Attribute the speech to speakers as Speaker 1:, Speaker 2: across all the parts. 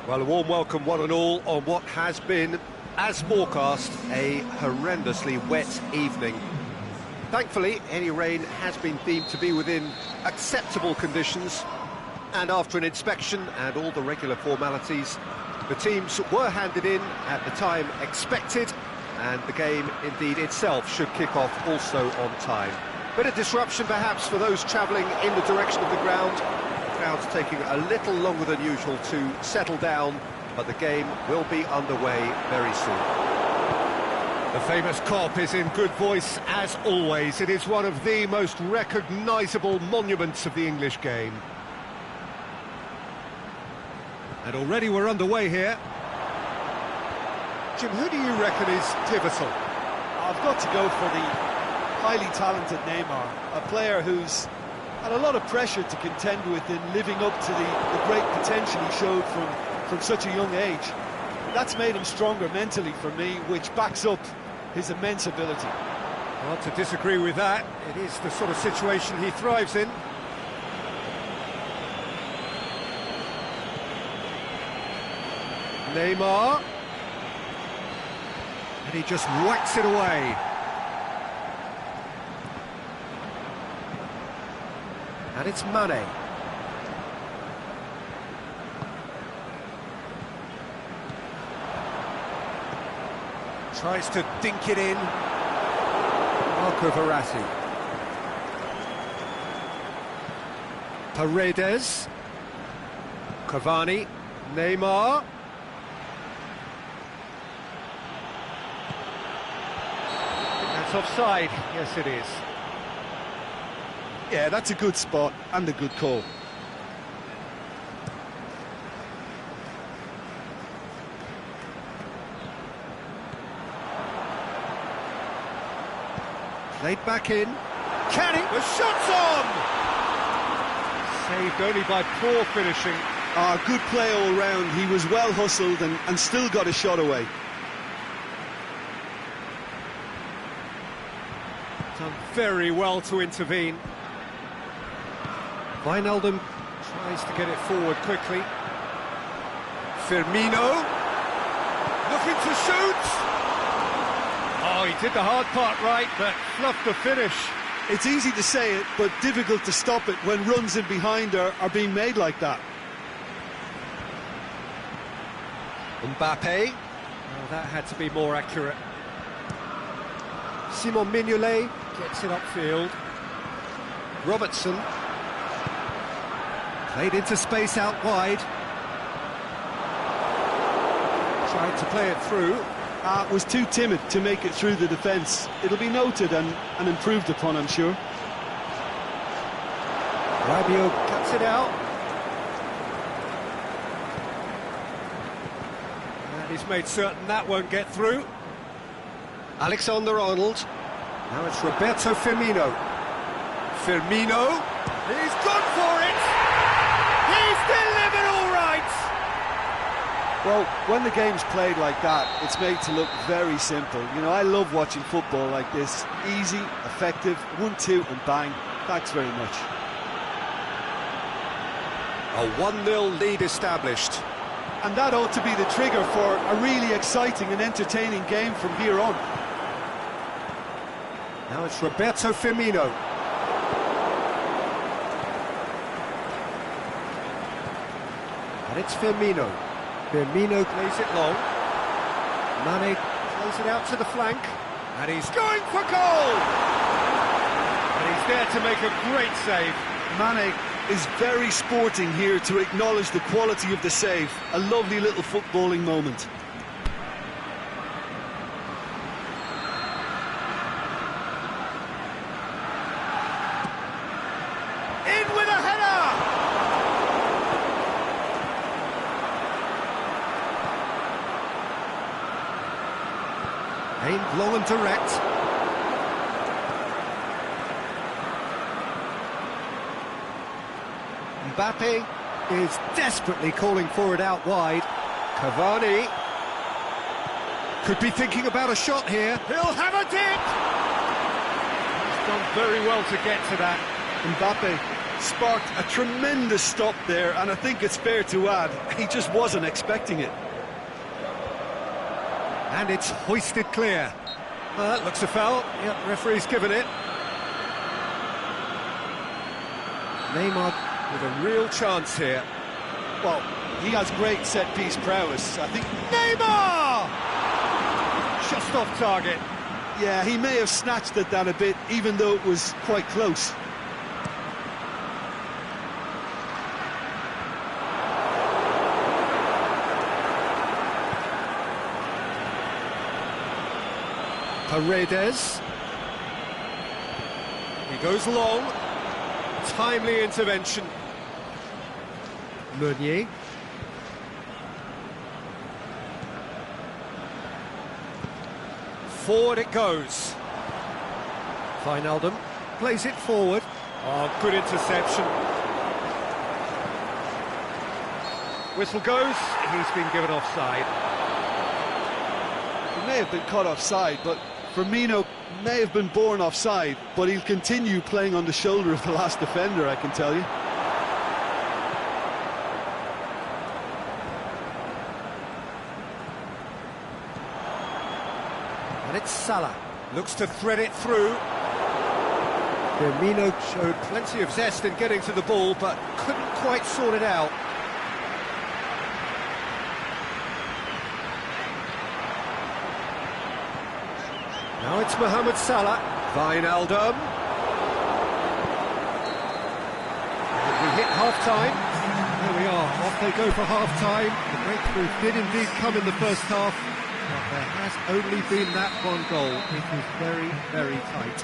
Speaker 1: Well, a warm welcome, one and all, on what has been, as forecast, a horrendously wet evening. Thankfully, any rain has been deemed to be within acceptable conditions, and after an inspection and all the regular formalities, the teams were handed in at the time expected, and the game, indeed, itself should kick off also on time. Bit of disruption, perhaps, for those travelling in the direction of the ground. The crowd's taking a little longer than usual to settle down, but the game will be underway very soon. The famous Kop is in good voice, as always. It is one of the most recognisable monuments of the English game. And already we're underway here. Jim, who do you reckon is pivotal?
Speaker 2: I've got to go for the highly talented Neymar, a player who's had a lot of pressure to contend with in living up to the great potential he showed from such a young age. That's made him stronger mentally for me, which backs up his immense ability.
Speaker 1: Hard to disagree with that. It is the sort of situation he thrives in. Neymar. And he just whacks it away. And it's Mane. Tries to dink it in. Marco Verratti. Paredes. Cavani. Neymar. That's offside. Yes, it is.
Speaker 2: Yeah, that's a good spot and a good call.
Speaker 1: Played back in. Can it? The shot's on! Saved only by poor finishing.
Speaker 2: Good play all round. He was well hustled and still got a shot away.
Speaker 1: Done very well to intervene. Wijnaldum tries to get it forward quickly. Firmino, looking to shoot. Oh, he did the hard part right, but fluffed the finish.
Speaker 2: It's easy to say it, but difficult to stop it when runs in behind are being made like that.
Speaker 1: Mbappe, oh, that had to be more accurate. Simon Mignolet gets it upfield. Robertson. Played into space out wide. Tried to play it through.
Speaker 2: Was too timid to make it through the defence. It'll be noted and improved upon, I'm sure.
Speaker 1: Rabiot cuts it out. And he's made certain that won't get through. Alexander-Arnold. Now it's Roberto Firmino. Firmino. He's gone for it! He's delivered all right!
Speaker 2: Well, when the game's played like that, it's made to look very simple. You know, I love watching football like this. Easy, effective, 1-2 and bang. Thanks very much.
Speaker 1: A 1-0 lead established.
Speaker 2: And that ought to be the trigger for a really exciting and entertaining game from here on.
Speaker 1: Now it's Roberto Firmino. And it's Firmino. Firmino plays it long. Mane plays it out to the flank. And he's going for goal! And he's there to make a great save.
Speaker 2: Mane is very sporting here to acknowledge the quality of the save. A lovely little footballing moment.
Speaker 1: In with a header! Aimed long and direct. Mbappe is desperately calling for it out wide. Cavani could be thinking about a shot here. He'll have a dip! He's done very well to get to that.
Speaker 2: Mbappe Sparked a tremendous stop there, and I think it's fair to add, he just wasn't expecting it.
Speaker 1: And it's hoisted clear. That looks a foul. Yep, referee's given it. Neymar with a real chance here.
Speaker 2: Well, he has great set-piece prowess. I think Neymar!
Speaker 1: Just off target.
Speaker 2: Yeah, he may have snatched at that a bit, even though it was quite close.
Speaker 1: Paredes. He goes long. Timely intervention. Meunier. Forward it goes. Wijnaldum plays it forward. Oh, good interception. Whistle goes. He's been given offside.
Speaker 2: He may have been caught offside, but Firmino may have been born offside, but he'll continue playing on the shoulder of the last defender, I can tell you.
Speaker 1: And it's Salah. Looks to thread it through. Firmino showed plenty of zest in getting to the ball, but couldn't quite sort it out. Now it's Mohamed Salah. Wijnaldum. And we hit half-time. There we are, off they go for half-time. The breakthrough did indeed come in the first half, but there has only been that one goal. It was very, very tight.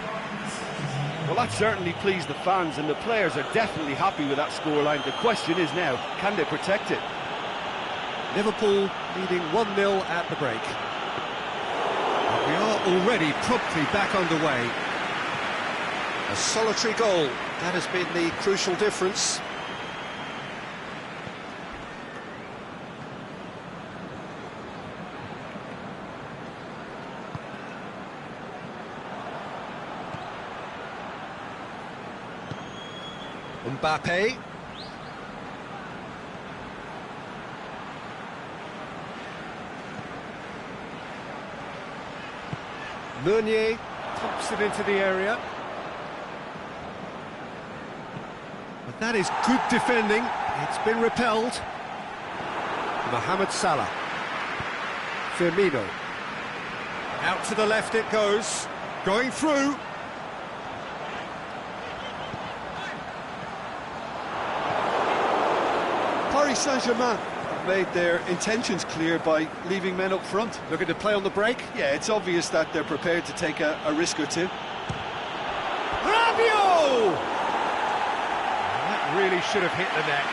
Speaker 2: Well, that certainly pleased the fans, and the players are definitely happy with that scoreline. The question is now, can they protect it?
Speaker 1: Liverpool leading 1-0 at the break. We are already promptly back underway. A solitary goal, that has been the crucial difference. Mbappe. Meunier pumps it into the area. But that is good defending. It's been repelled. Mohamed Salah. Firmino. Out to the left it goes. Going through.
Speaker 2: Paris Saint-Germain have made their intentions clear by leaving men up front.
Speaker 1: Looking to play on the break.
Speaker 2: Yeah, it's obvious that they're prepared to take a risk or two.
Speaker 1: Rabiot! That really should have hit the net.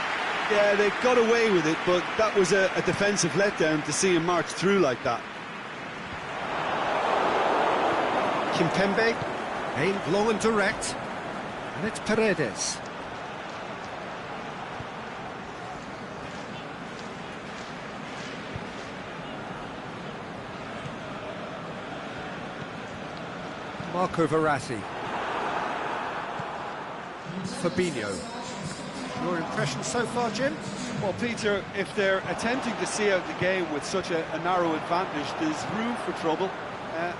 Speaker 2: Yeah, they got away with it, but that was a defensive letdown to see him march through like that.
Speaker 1: Kimpembe, aimed long and direct, and it's Paredes. Marco Verratti. Fabinho. Your impression so far, Jim?
Speaker 2: Well, Peter, if they're attempting to see out the game with such a narrow advantage, there's room for trouble.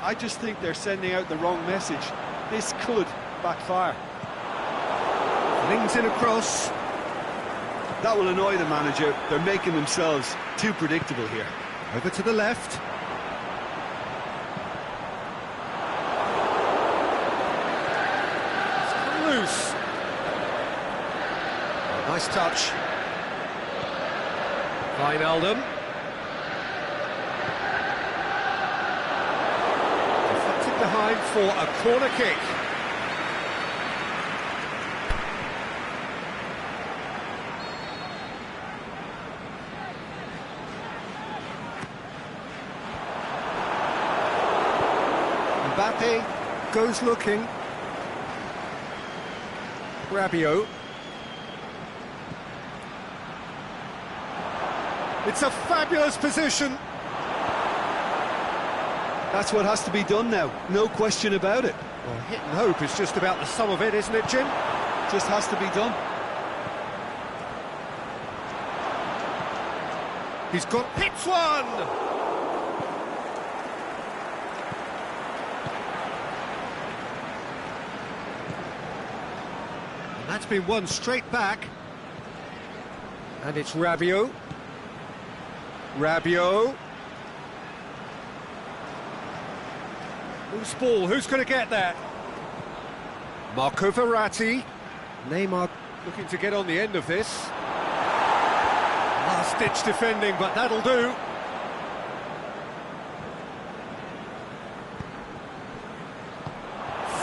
Speaker 2: I just think they're sending out the wrong message. This could backfire.
Speaker 1: Lings in across.
Speaker 2: That will annoy the manager. They're making themselves too predictable here.
Speaker 1: Over to the left. It's come loose. Nice touch. Wijnaldum. Deflected behind for a corner kick. Mbappe goes looking. Rabiot. It's a fabulous position.
Speaker 2: That's what has to be done now, no question about it.
Speaker 1: Well, hit and hope is just about the sum of it, isn't it, Jim?
Speaker 2: Just has to be done.
Speaker 1: He's got hits one! And that's been won straight back. And it's Rabiot. Rabiot. Who's ball? Who's going to get that? Marco Verratti. Neymar looking to get on the end of this. Last-ditch defending, but that'll do.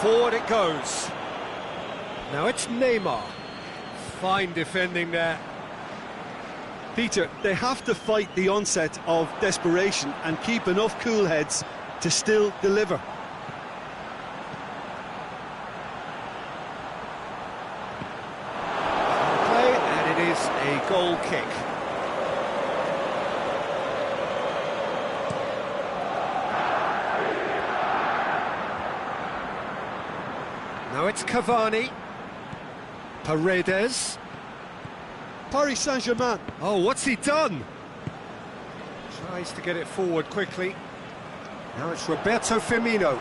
Speaker 1: Forward it goes. Now it's Neymar. Fine defending there.
Speaker 2: Peter, they have to fight the onset of desperation and keep enough cool heads to still deliver.
Speaker 1: Play, and it is a goal kick. Now it's Cavani. Paredes.
Speaker 2: Paris Saint-Germain.
Speaker 1: Oh, what's he done? Tries to get it forward quickly. Now it's Roberto Firmino.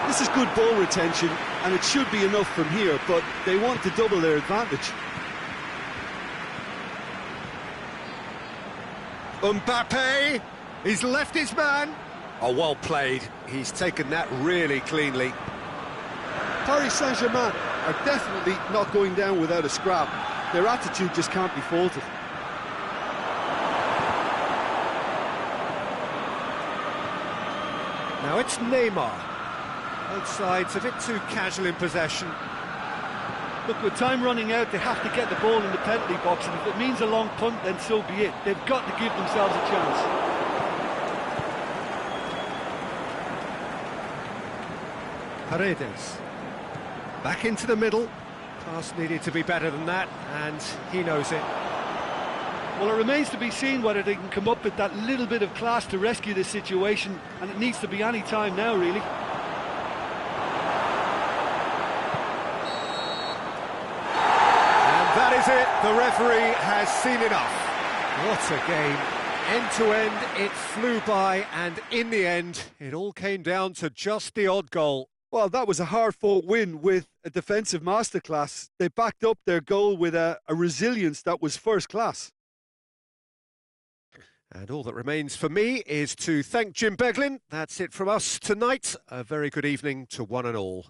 Speaker 2: This is good ball retention, and it should be enough from here, but they want to double their advantage.
Speaker 1: Mbappe, he's left his man. Oh, well played. He's taken that really cleanly.
Speaker 2: Paris Saint-Germain are definitely not going down without a scrap. Their attitude just can't be faulted.
Speaker 1: Now it's Neymar. Both sides a bit too casual in possession.
Speaker 2: Look, with time running out, they have to get the ball in the penalty box, and if it means a long punt, then so be it. They've got to give themselves a chance.
Speaker 1: Paredes. Back into the middle. Pass needed to be better than that, and he knows it.
Speaker 2: Well, it remains to be seen whether they can come up with that little bit of class to rescue this situation, and it needs to be any time now, really.
Speaker 1: And that is it. The referee has seen enough. What a game. End to end, it flew by, and in the end, it all came down to just the odd goal.
Speaker 2: Well, that was a hard-fought win with a defensive masterclass. They backed up their goal with a resilience that was first class.
Speaker 1: And all that remains for me is to thank Jim Beglin. That's it from us tonight. A very good evening to one and all.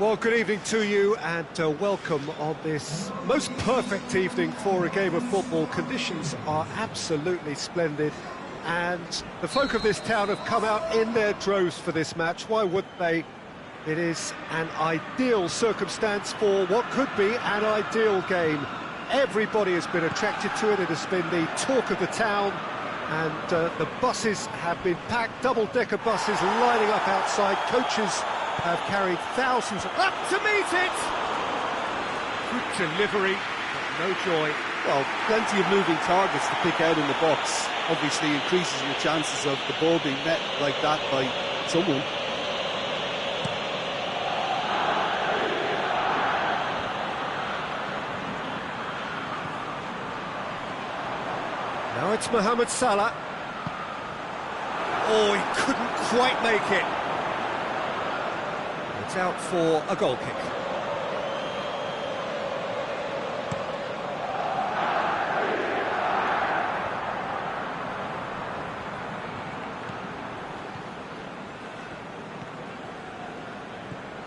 Speaker 1: Well, good evening to you and welcome on this most perfect evening for a game of football. Conditions are absolutely splendid and the folk of this town have come out in their droves for this match. Why would they? It is an ideal circumstance for what could be an ideal game. Everybody has been attracted to it. It has been the talk of the town and the buses have been packed, double-decker buses lining up outside. Coaches have carried thousands up to meet it. Good delivery, but no joy.
Speaker 2: Well, plenty of moving targets to pick out in the box. Obviously increases your chances of the ball being met like that by someone.
Speaker 1: Now it's Mohamed Salah. Oh, he couldn't quite make it. It's out for a goal kick.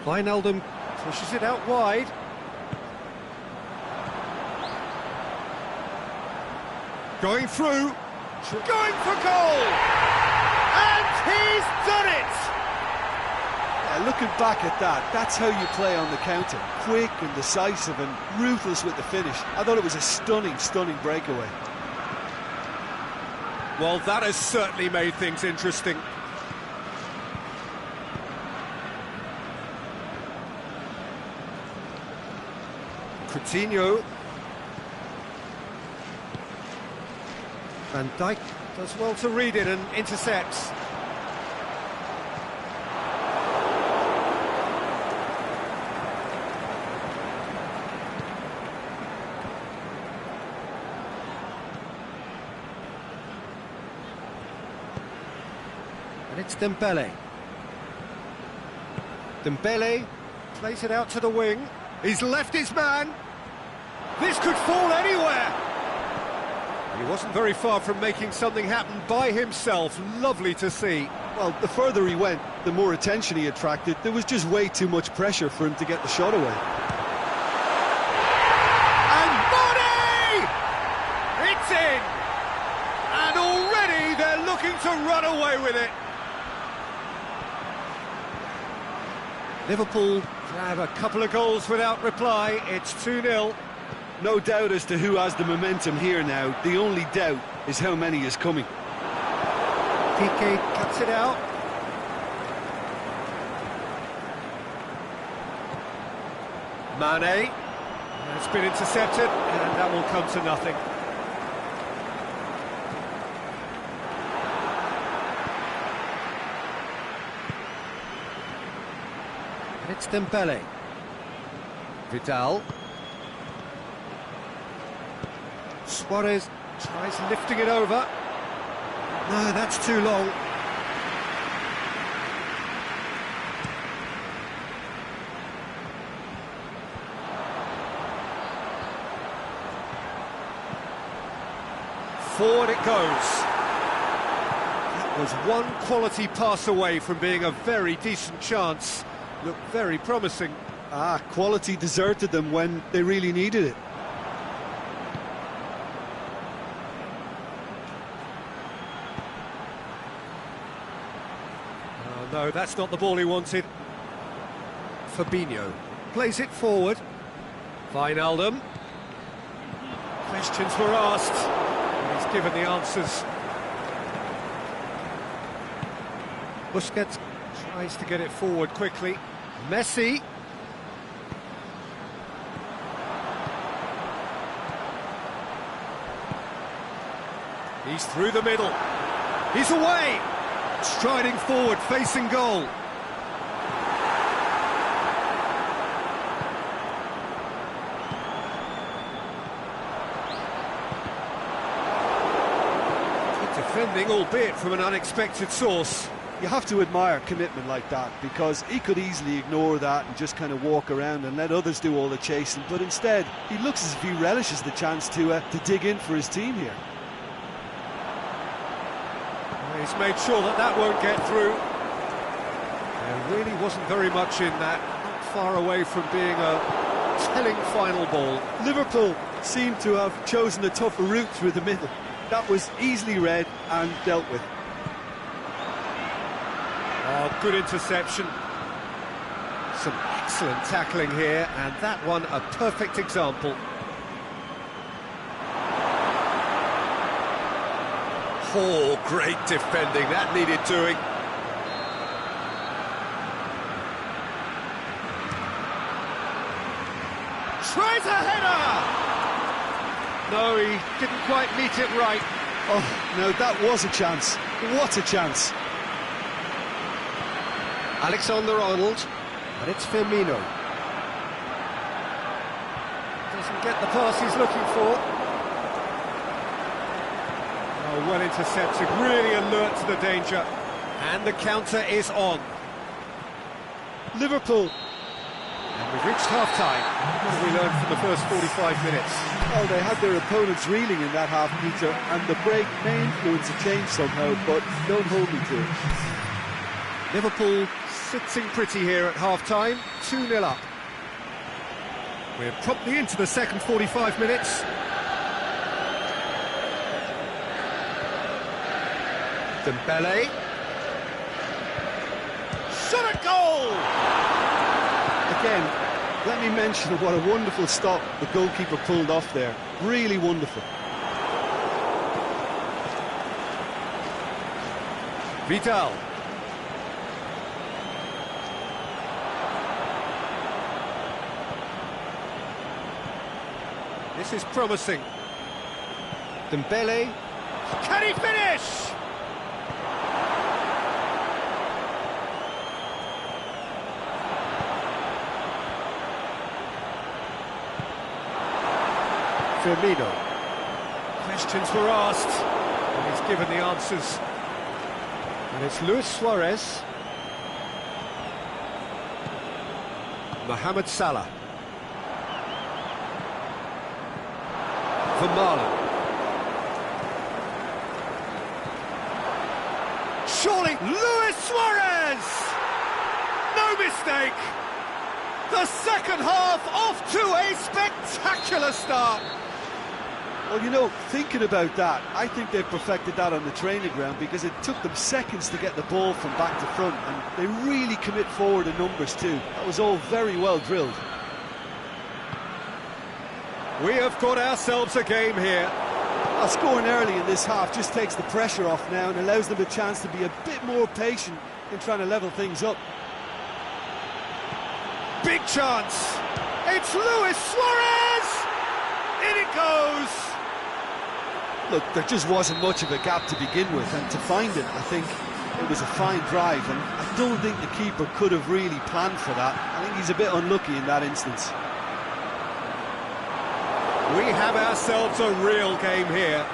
Speaker 1: Wijnaldum pushes it out wide. Going through, going for goal! And he's done it!
Speaker 2: Yeah, looking back at that, that's how you play on the counter. Quick and decisive and ruthless with the finish. I thought it was a stunning, stunning breakaway.
Speaker 1: Well, that has certainly made things interesting. Coutinho. Van Dijk does well to read it and intercepts. And it's Dembele. Dembele plays it out to the wing. He's left his man. This could fall anywhere. He wasn't very far from making something happen by himself. Lovely to see.
Speaker 2: Well, the further he went, the more attention he attracted. There was just way too much pressure for him to get the shot away.
Speaker 1: And Body! It's in! And already they're looking to run away with it. Liverpool grab a couple of goals without reply. It's 2-0.
Speaker 2: No doubt as to who has the momentum here now. The only doubt is how many is coming.
Speaker 1: Piqué cuts it out. Mane. It's been intercepted, and that will come to nothing. And it's Dembele. Vidal. Suarez tries lifting it over. No, that's too long. Forward it goes. That was one quality pass away from being a very decent chance. Looked very promising.
Speaker 2: Quality deserted them when they really needed it.
Speaker 1: No, that's not the ball he wanted. Fabinho plays it forward. Wijnaldum. Questions were asked, and he's given the answers. Busquets tries to get it forward quickly. Messi. He's through the middle. He's away! Striding forward, facing goal. Good defending, albeit from an unexpected source.
Speaker 2: You have to admire commitment like that, because he could easily ignore that and just kind of walk around and let others do all the chasing, but instead he looks as if he relishes the chance to dig in for his team here.
Speaker 1: He's made sure that that won't get through. There really wasn't very much in that. Not far away from being a telling final ball.
Speaker 2: Liverpool seem to have chosen a tougher route through the middle. That was easily read and dealt with.
Speaker 1: Oh, good interception. Some excellent tackling here, and that one a perfect example. Oh, great defending, that needed doing. Tries a header! No, he didn't quite meet it right.
Speaker 2: Oh, no, that was a chance. What a chance.
Speaker 1: Alexander-Arnold, and it's Firmino. Doesn't get the pass he's looking for. Oh, well intercepted, really alert to the danger. And the counter is on.
Speaker 2: Liverpool.
Speaker 1: And we've reached half-time. What have we learned from the first 45 minutes?
Speaker 2: Well, they had their opponents reeling in that half, Peter, and the break may influence a change somehow, but don't hold me to it.
Speaker 1: Liverpool sitting pretty here at half-time, 2-0 up. We're promptly into the second 45 minutes. Dembele. Shot at goal!
Speaker 2: Again, let me mention what a wonderful stop the goalkeeper pulled off there. Really wonderful.
Speaker 1: Vidal. This is promising. Dembele. Can he finish? Firmino. Questions were asked, and he's given the answers. And it's Luis Suarez. Mohamed Salah. Vermaelen. Surely Luis Suarez! No mistake! The second half off to a spectacular start.
Speaker 2: Well, you know, thinking about that, I think they've perfected that on the training ground because it took them seconds to get the ball from back to front, and they really commit forward in numbers too. That was all very well drilled.
Speaker 1: We have got ourselves a game here.
Speaker 2: Well, scoring early in this half just takes the pressure off now and allows them a chance to be a bit more patient in trying to level things up.
Speaker 1: Big chance. It's Luis Suarez! In it goes!
Speaker 2: Look, there just wasn't much of a gap to begin with, and to find it, I think it was a fine drive, and I don't think the keeper could have really planned for that. I think he's a bit unlucky in that instance.
Speaker 1: We have ourselves a real game here.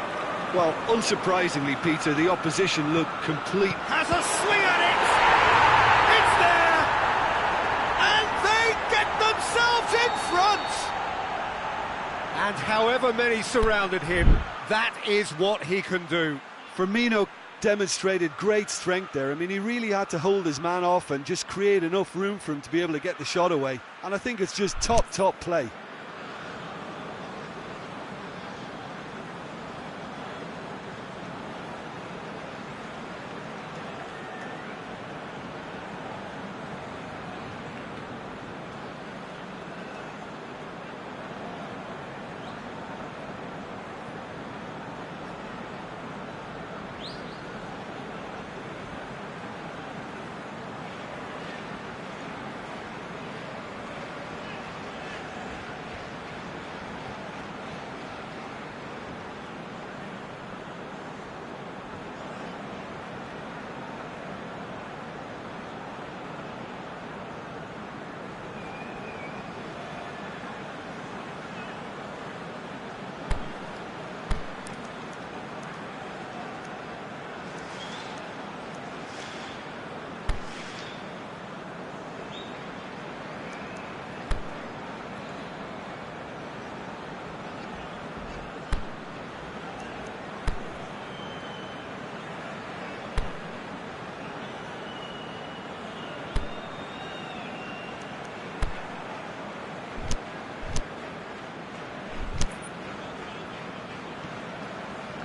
Speaker 2: Well, unsurprisingly, Peter, the opposition looked complete.
Speaker 1: Has a swing at it! It's there! And they get themselves in front! And however many surrounded him, that is what he can do.
Speaker 2: Firmino demonstrated great strength there. I mean, he really had to hold his man off and just create enough room for him to be able to get the shot away. And I think it's just top play.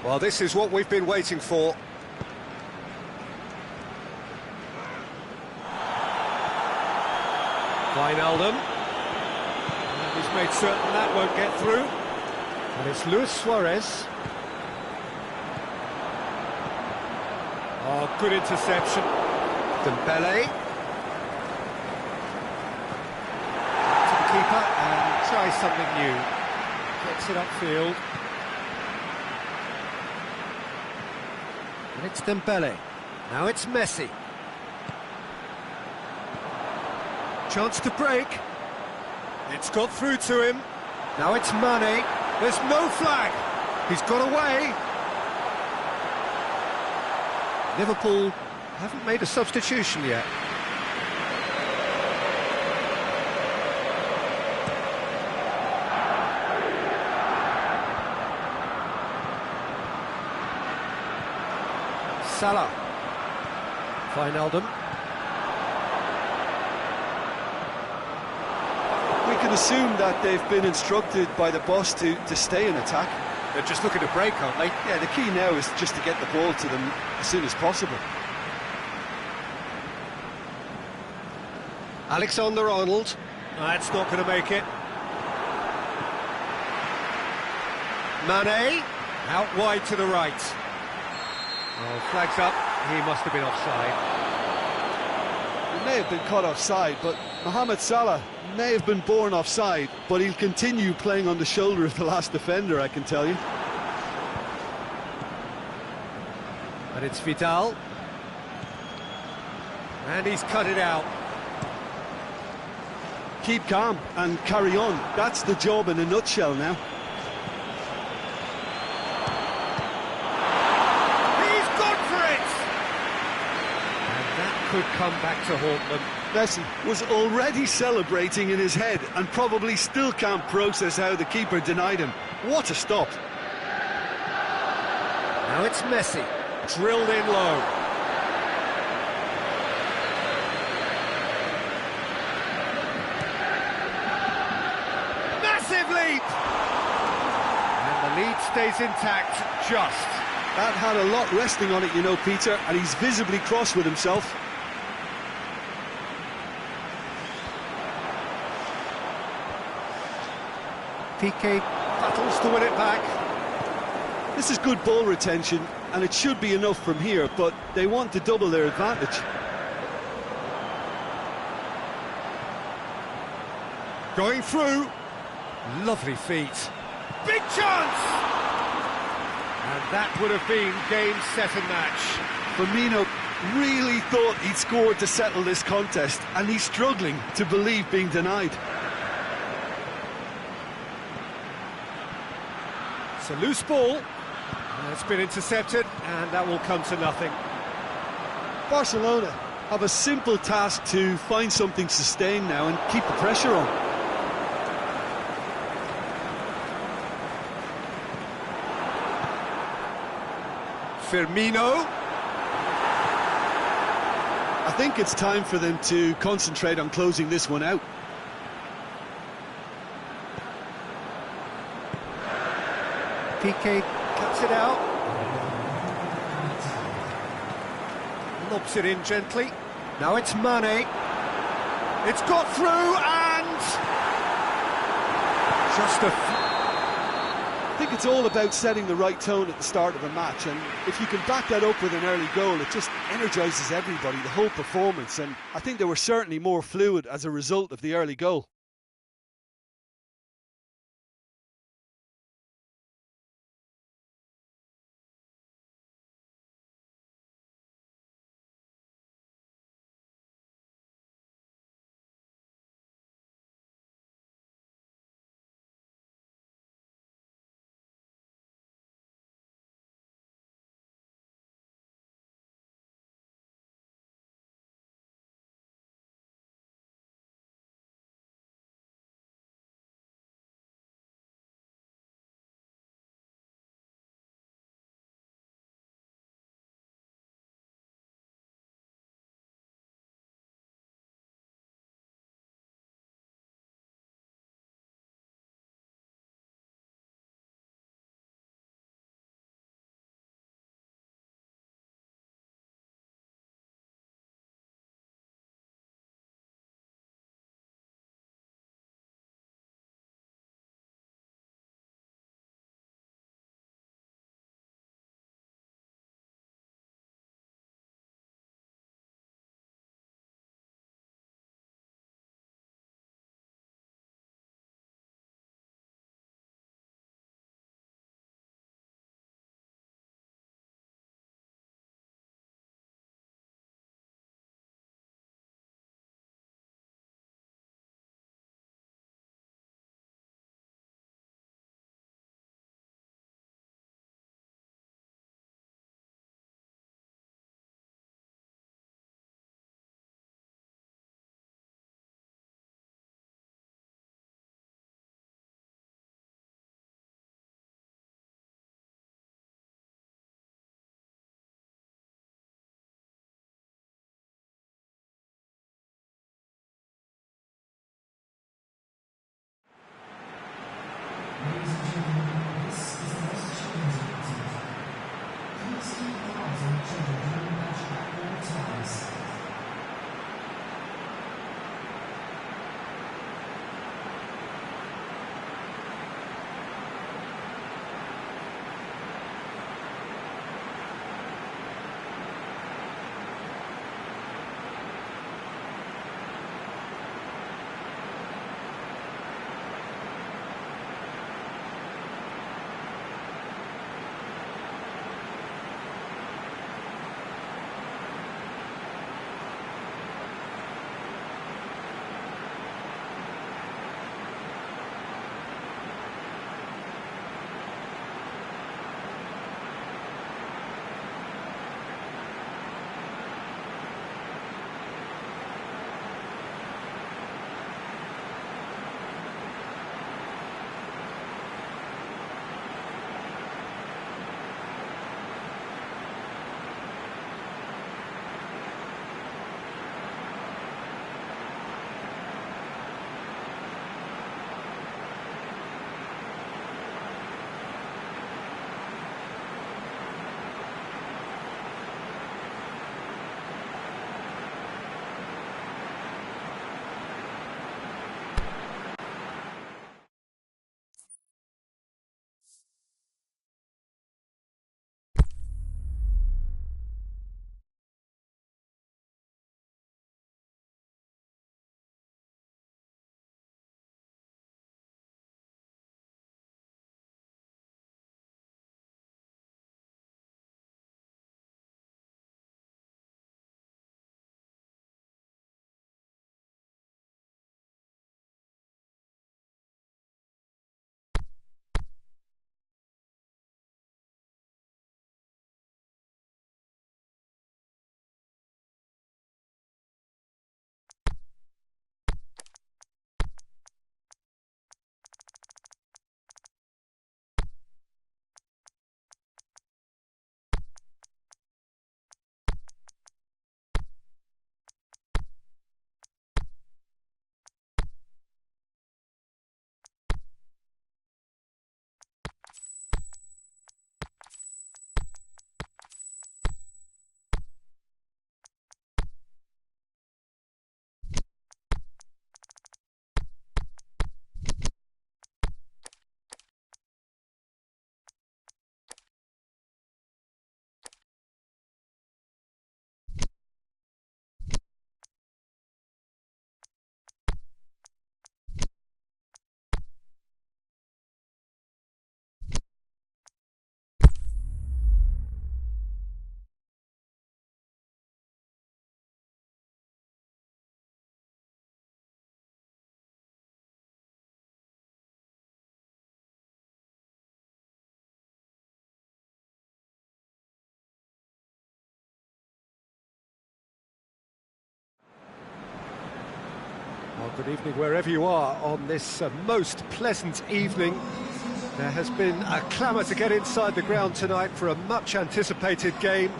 Speaker 1: Well, this is what we've been waiting for. Wijnaldum. And he's made certain that won't get through. And it's Luis Suarez. Oh, good interception. Dembele. To the keeper and tries something new. Gets it upfield. And it's Dembele. Now it's Messi. Chance to break. It's got through to him. Now it's Mane. There's no flag. He's got away. Liverpool haven't made a substitution yet. Salah. Wijnaldum.
Speaker 2: We can assume that they've been instructed by the boss to stay in attack.
Speaker 1: They're just looking to break, aren't they?
Speaker 2: Yeah, the key now is just to get the ball to them as soon as possible.
Speaker 1: Alexander-Arnold. That's not going to make it. Mane. Out wide to the right. Oh, flags up. He must have been offside.
Speaker 2: He may have been caught offside, but Mohamed Salah may have been born offside, but he'll continue playing on the shoulder of the last defender, I can tell you.
Speaker 1: And it's Vidal. And he's cut it out.
Speaker 2: Keep calm and carry on. That's the job in a nutshell now.
Speaker 1: He's gone for it! And that could come back to haunt them.
Speaker 2: Messi was already celebrating in his head and probably still can't process how the keeper denied him. What a stop.
Speaker 1: Now it's Messi, drilled in low. Massive leap! And the lead stays intact, just.
Speaker 2: That had a lot resting on it, you know, Peter, and he's visibly cross with himself.
Speaker 1: PK battles to win it back.
Speaker 2: This is good ball retention, and it should be enough from here, but they want to double their advantage.
Speaker 1: Going through. Lovely feet. Big chance! And that would have been game, set and match.
Speaker 2: Firmino really thought he'd scored to settle this contest, and he's struggling to believe being denied.
Speaker 1: It's a loose ball. It's been intercepted, and that will come to nothing.
Speaker 2: Barcelona have a simple task to find something sustained now and keep the pressure on.
Speaker 1: Firmino.
Speaker 2: I think it's time for them to concentrate on closing this one out.
Speaker 1: PK cuts it out. Lobs it in gently. Now it's Mane. It's got through and... just I
Speaker 2: think it's all about setting the right tone at the start of a match, and if you can back that up with an early goal, it just energises everybody, the whole performance, and I think they were certainly more fluid as a result of the early goal.
Speaker 1: Good evening wherever you are on this most pleasant evening. There has been a clamour to get inside the ground tonight for a much anticipated game.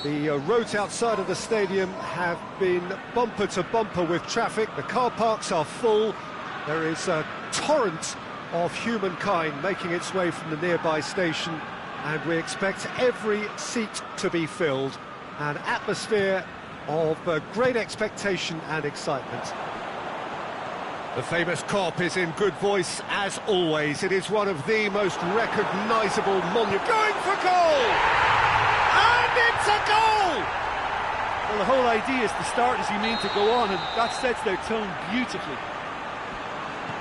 Speaker 1: The roads outside of the stadium have been bumper to bumper with traffic. The car parks are full. There is a torrent of humankind making its way from the nearby station, and we expect every seat to be filled. An atmosphere of great expectation and excitement. The famous Kop is in good voice as always. It is one of the most recognisable monuments. Going for goal! And it's a goal!
Speaker 2: Well, the whole idea is to start as you mean to go on, and that sets their tone beautifully.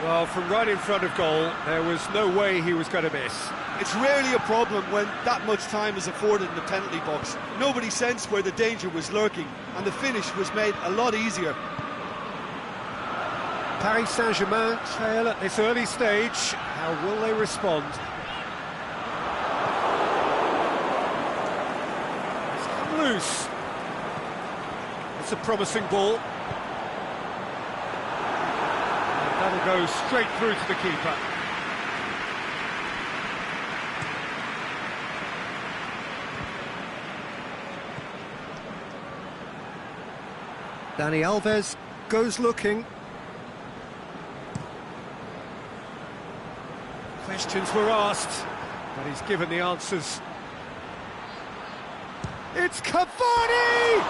Speaker 1: Well, from right in front of goal, there was no way he was going to miss.
Speaker 2: It's rarely a problem when that much time is afforded in the penalty box. Nobody sensed where the danger was lurking, and the finish was made a lot easier.
Speaker 1: Paris Saint-Germain trail at this early stage. How will they respond? It's come loose. It's a promising ball. And that'll go straight through to the keeper. Dani Alves goes looking. Questions were asked, but he's given the answers. It's Cavani!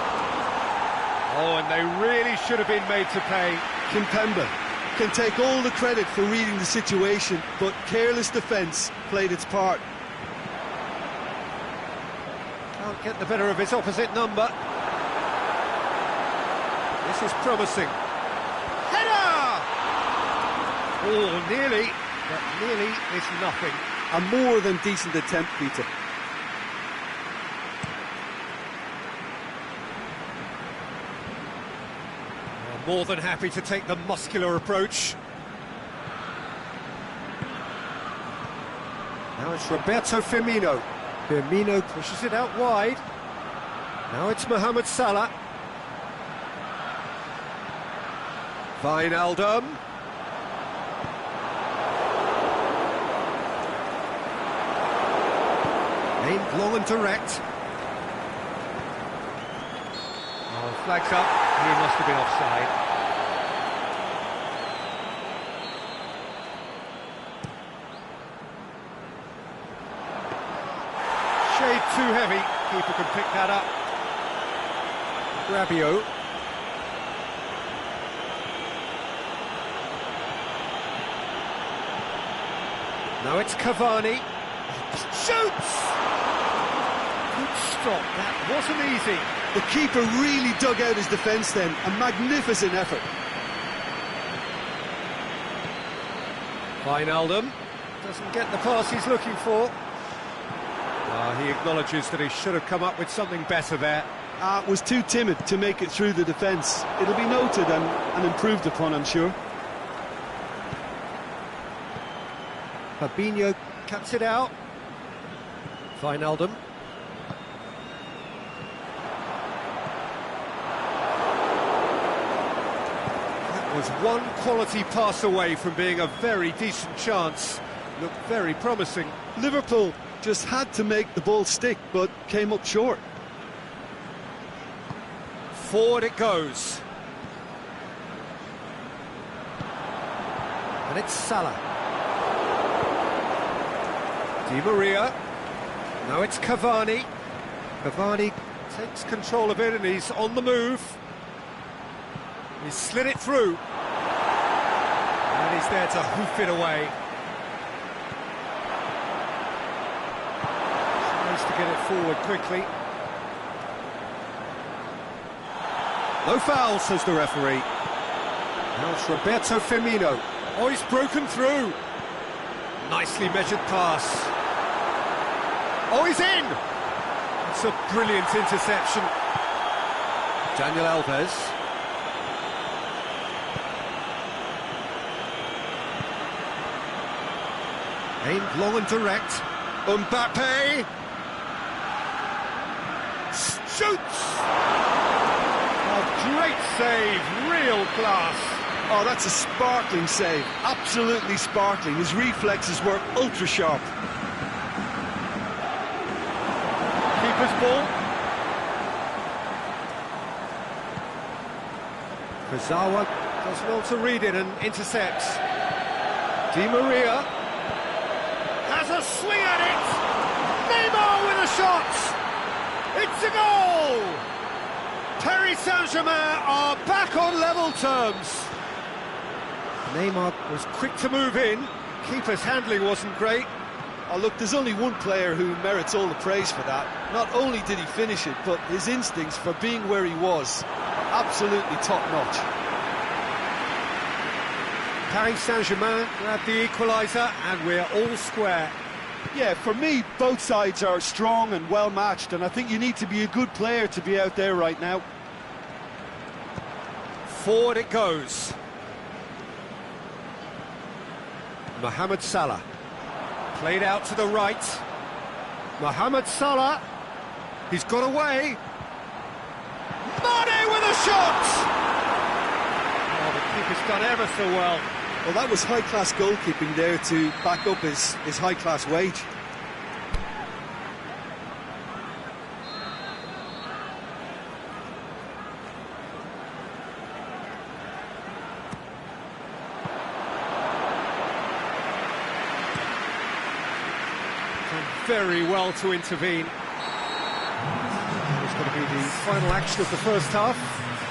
Speaker 1: Oh, and they really should have been made to pay.
Speaker 2: Kimpembe can take all the credit for reading the situation, but careless defence played its part.
Speaker 1: Can't get the better of his opposite number. This is promising. Header! Oh, nearly. But nearly is nothing.
Speaker 2: A more than decent attempt, Peter.
Speaker 1: More than happy to take the muscular approach. Now it's Roberto Firmino. Firmino pushes it out wide. Now it's Mohamed Salah. Wijnaldum. Aimed long and direct. Oh, flags up. He must have been offside. Shade too heavy. Keeper can pick that up. Rabiot. Now it's Cavani. Shoots! Good stop, that wasn't easy.
Speaker 2: The keeper really dug out his defence then. A magnificent effort.
Speaker 1: Wijnaldum doesn't get the pass he's looking for. He acknowledges that he should have come up with something better there.
Speaker 2: Was too timid to make it through the defence. It'll be noted and improved upon, I'm sure.
Speaker 1: Fabinho cuts it out. Wijnaldum. That was one quality pass away from being a very decent chance. Looked very promising.
Speaker 2: Liverpool just had to make the ball stick, but came up short.
Speaker 1: Forward it goes. And it's Salah. Di Maria. Now it's Cavani. Cavani takes control of it and he's on the move. He's slid it through. And he's there to hoof it away. Tries to get it forward quickly. No foul, says the referee. Now it's Roberto Firmino. Oh, he's broken through. Nicely measured pass. Oh, he's in! It's a brilliant interception. Daniel Alves. Aimed long and direct. Mbappe. Shoots! A great save, real class.
Speaker 2: Oh, that's a sparkling save. Absolutely sparkling. His reflexes were ultra sharp.
Speaker 1: Keeper's ball. Kurzawa does well to read it and intercepts. Di Maria has a swing at it. Neymar with a shot. It's a goal. Paris Saint-Germain are back on level terms. Neymar was quick to move in. Keeper's handling wasn't great.
Speaker 2: Oh, look, there's only one player who merits all the praise for that. Not only did he finish it, but his instincts for being where he was, absolutely top-notch.
Speaker 1: Paris Saint-Germain grab the equaliser, and we're all square.
Speaker 2: Yeah, for me, both sides are strong and well-matched, and I think you need to be a good player to be out there right now.
Speaker 1: Forward it goes. Mohamed Salah. Played out to the right. Mohamed Salah. He's got away. Mane with a shot! Oh, the keeper's done ever so well.
Speaker 2: Well, that was high-class goalkeeping there to back up his high-class wage.
Speaker 1: Very well to intervene. It's going to be the final action of the first half.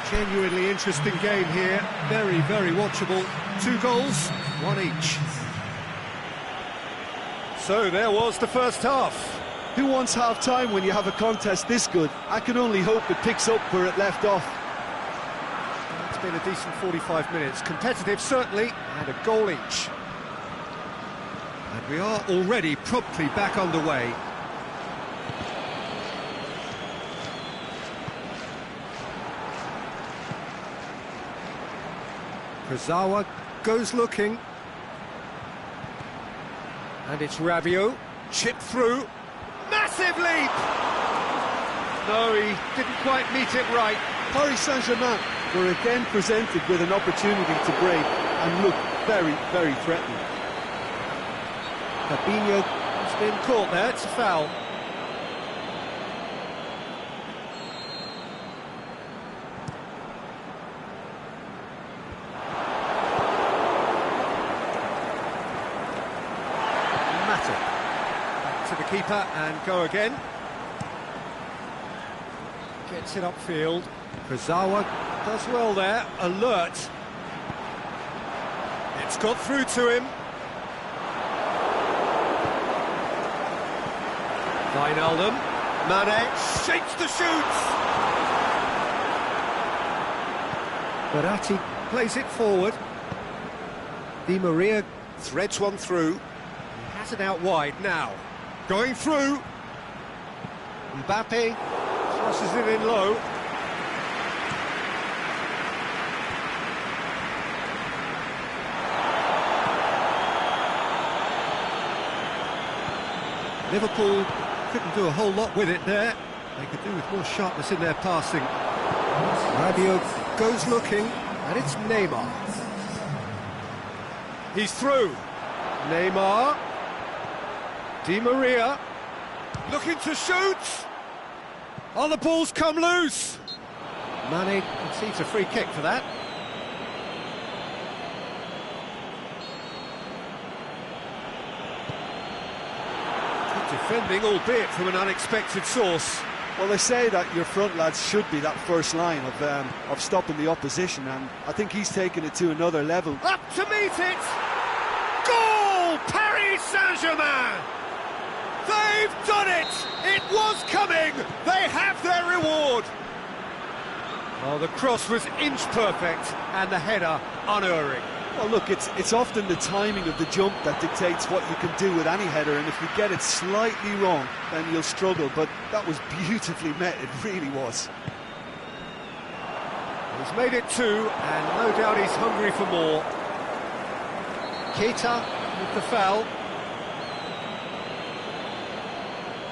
Speaker 1: Genuinely interesting game here. Very, very watchable. 2 goals, 1 each. So there was the first half.
Speaker 2: Who wants half-time when you have a contest this good? I can only hope it picks up where it left off.
Speaker 1: It's been a decent 45 minutes. Competitive, certainly, and a goal each. And we are already promptly back underway. Kurzawa goes looking. And it's Rabiot, chipped through. Massive leap! No, he didn't quite meet it right.
Speaker 2: Paris Saint-Germain were again presented with an opportunity to break and look very, very threatening.
Speaker 1: Fabinho has been caught there, it's a foul. Mata. Back to the keeper and go again. Gets it upfield. Kurzawa does well there, alert. It's got through to him. Wijnaldum, Mane shapes the shoots. Verratti plays it forward. Di Maria threads one through. He has it out wide now. Going through. Mbappe crosses it in low. Liverpool couldn't do a whole lot with it there. They could do with more sharpness in their passing. Rabiot goes looking, and it's Neymar. He's through. Neymar. Di Maria. Looking to shoot. Oh, the ball's come loose. Mane concedes a free kick for that. Defending, albeit from an unexpected source.
Speaker 2: Well, they say that your front lads should be that first line of stopping the opposition, and I think he's taken it to another level.
Speaker 1: Up to meet it! Goal! Paris Saint-Germain! They've done it! It was coming! They have their reward! Oh, the cross was inch perfect, and the header unerring.
Speaker 2: Well, look, it's often the timing of the jump that dictates what you can do with any header, and if you get it slightly wrong, then you'll struggle, but that was beautifully met, it really was.
Speaker 1: He's made it 2, and no doubt he's hungry for more. Keita with the foul.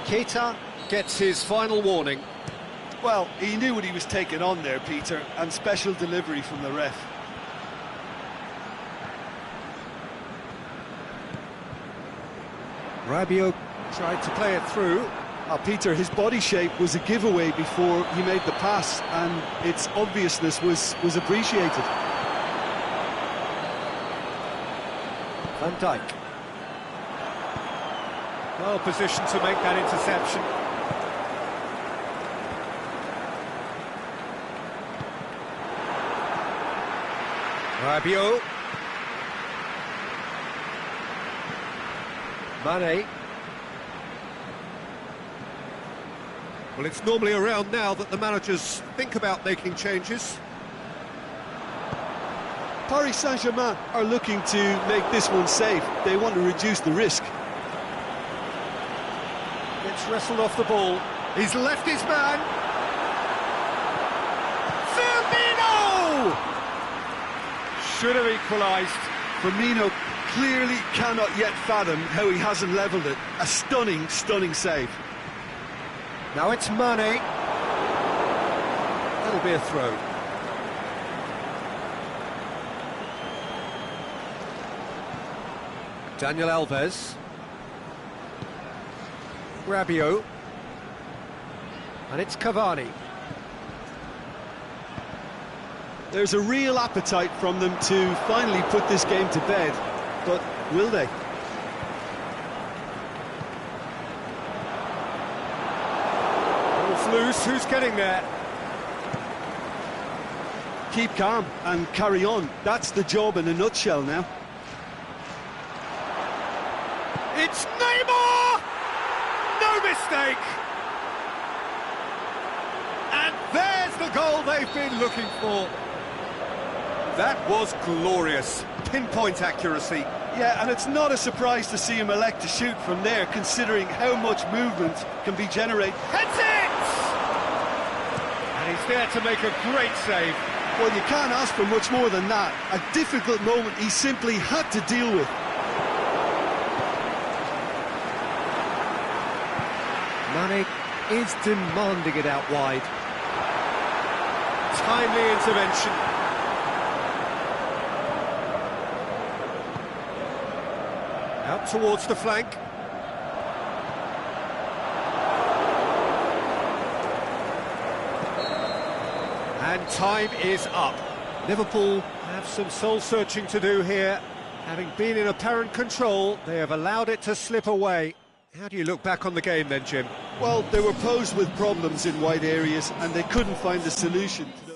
Speaker 1: Keita gets his final warning.
Speaker 2: Well, he knew what he was taking on there, Peter, and special delivery from the ref.
Speaker 1: Rabiot tried to play it through.
Speaker 2: Peter, his body shape was a giveaway before he made the pass, and its obviousness was appreciated.
Speaker 1: Van Dijk. Well positioned to make that interception. Rabiot. Mane. Well, it's normally around now that the managers think about making changes.
Speaker 2: Paris Saint-Germain are looking to make this one safe. They want to reduce the risk.
Speaker 1: Gets wrestled off the ball. He's left his man. Firmino! Should have equalised.
Speaker 2: Firmino clearly cannot yet fathom how he hasn't levelled it. A stunning, stunning save.
Speaker 1: Now it's Mane. That'll be a throw. Daniel Alves. Rabiot. And it's Cavani.
Speaker 2: There's a real appetite from them to finally put this game to bed, but will they?
Speaker 1: Ball's loose, who's getting there?
Speaker 2: Keep calm and carry on. That's the job in a nutshell now.
Speaker 1: It's Neymar! No mistake! And there's the goal they've been looking for. That was glorious. Pinpoint accuracy.
Speaker 2: Yeah, and it's not a surprise to see him elect to shoot from there, considering how much movement can be generated.
Speaker 1: Heads it! And he's there to make a great save.
Speaker 2: Well, you can't ask for much more than that. A difficult moment he simply had to deal with.
Speaker 1: Mane is demanding it out wide. Timely intervention. Out towards the flank. And time is up. Liverpool have some soul-searching to do here. Having been in apparent control, they have allowed it to slip away. How do you look back on the game then, Jim?
Speaker 2: Well, they were posed with problems in wide areas and they couldn't find a solution to those.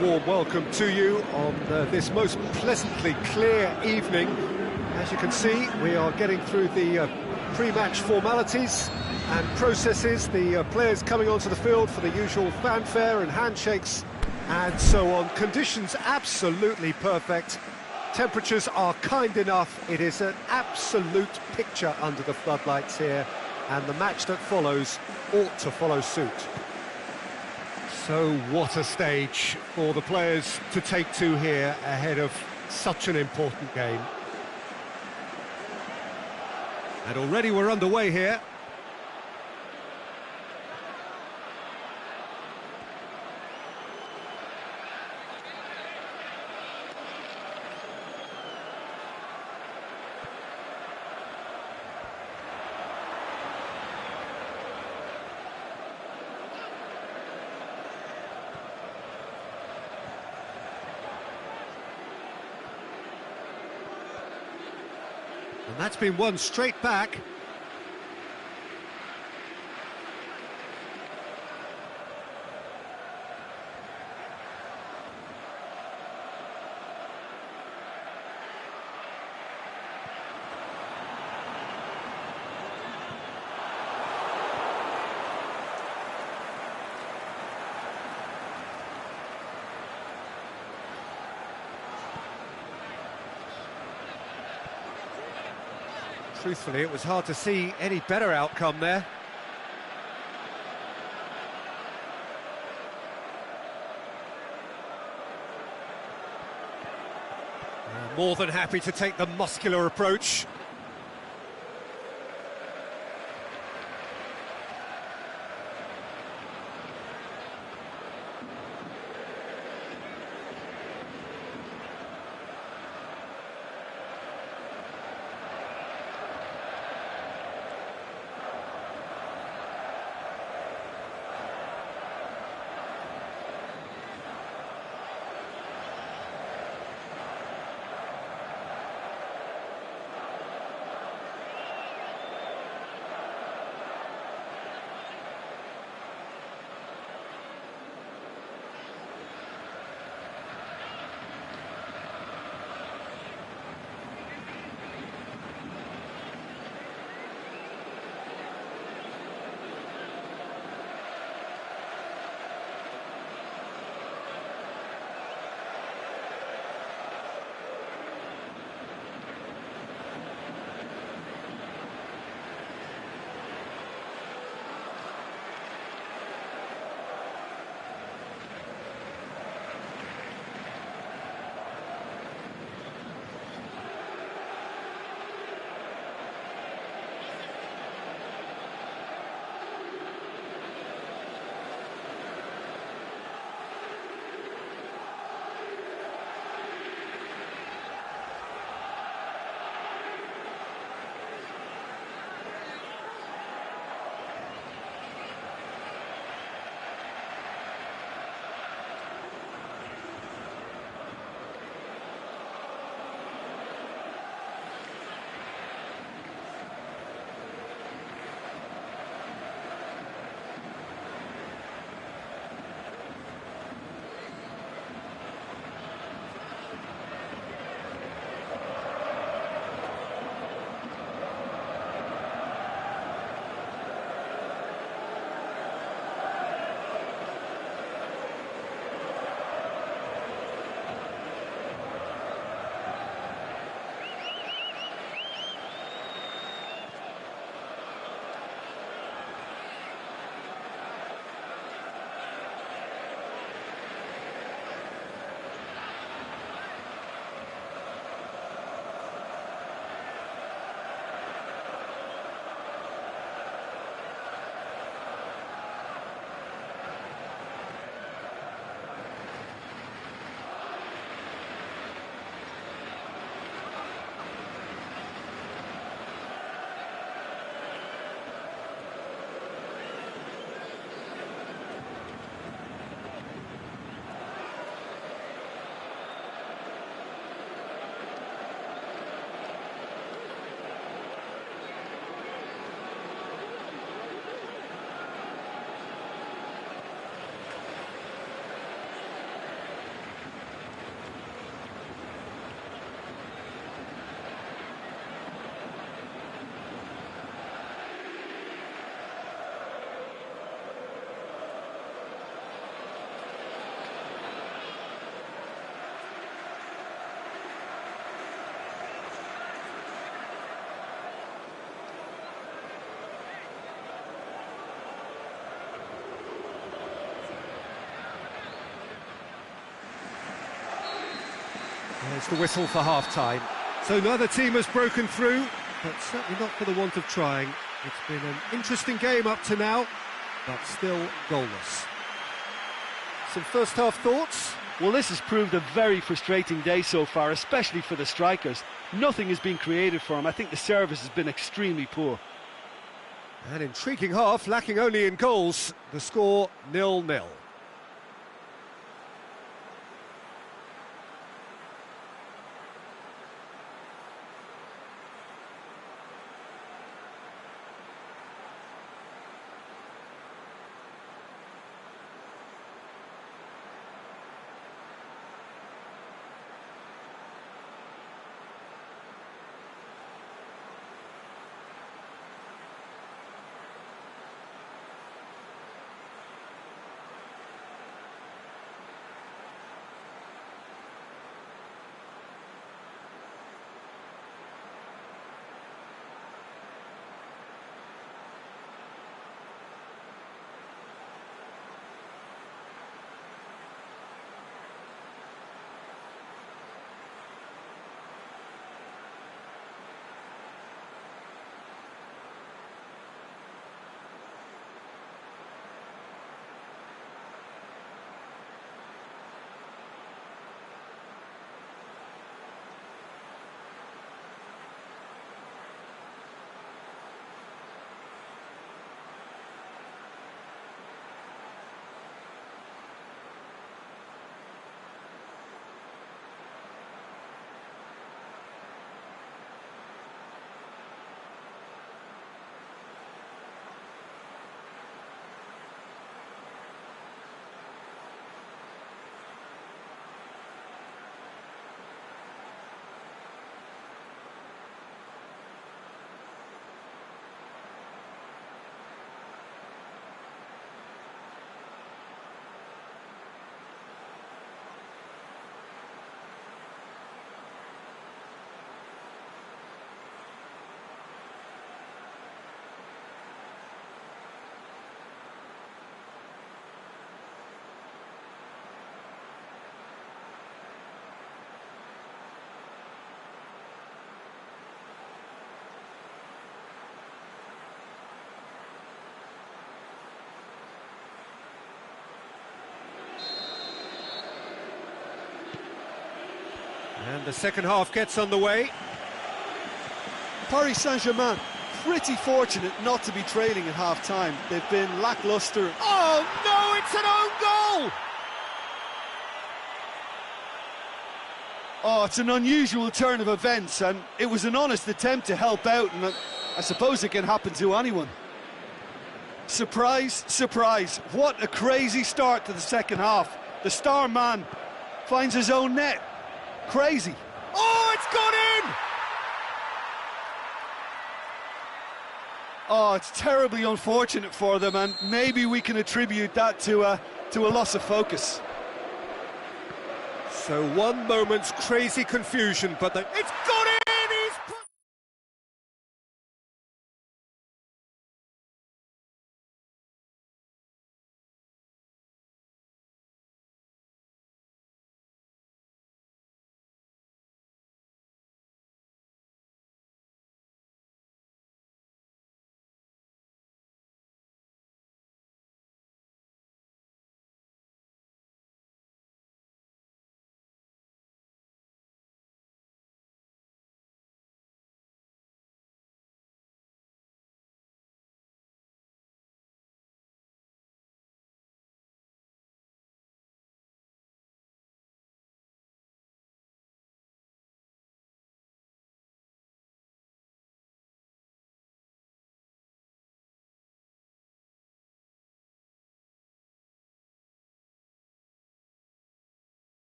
Speaker 1: warm welcome to you on this most pleasantly clear evening. As you can see, we are getting through the pre-match formalities and processes, the players coming onto the field for the usual fanfare and handshakes and so on. Conditions absolutely perfect. Temperatures are kind enough. It is an absolute picture under the floodlights here, and the match that follows ought to follow suit. So what a stage for the players to take to here ahead of such an important game. And already we're underway here. And that's been won straight back. Truthfully, it was hard to see any better outcome there. More than happy to take the muscular approach. There's the whistle for half-time. So neither team has broken through, but certainly not for the want of trying. It's been an interesting game up to now, but still goalless. Some first-half thoughts?
Speaker 2: Well, this has proved a very frustrating day so far, especially for the strikers. Nothing has been created for them. I think the service has been extremely poor.
Speaker 1: An intriguing half, lacking only in goals. The score 0-0. And the second half gets underway.
Speaker 2: Paris Saint-Germain, pretty fortunate not to be trailing at half-time. They've been lacklustre.
Speaker 1: Oh no, it's an own goal!
Speaker 2: Oh, it's an unusual turn of events, and it was an honest attempt to help out, and I suppose it can happen to anyone. Surprise, surprise, what a crazy start to the second half. The star man finds his own net. Crazy.
Speaker 1: Oh, it's gone in!
Speaker 2: Oh, it's terribly unfortunate for them, and maybe we can attribute that to a loss of focus.
Speaker 1: So one moment's crazy confusion, but it's gone!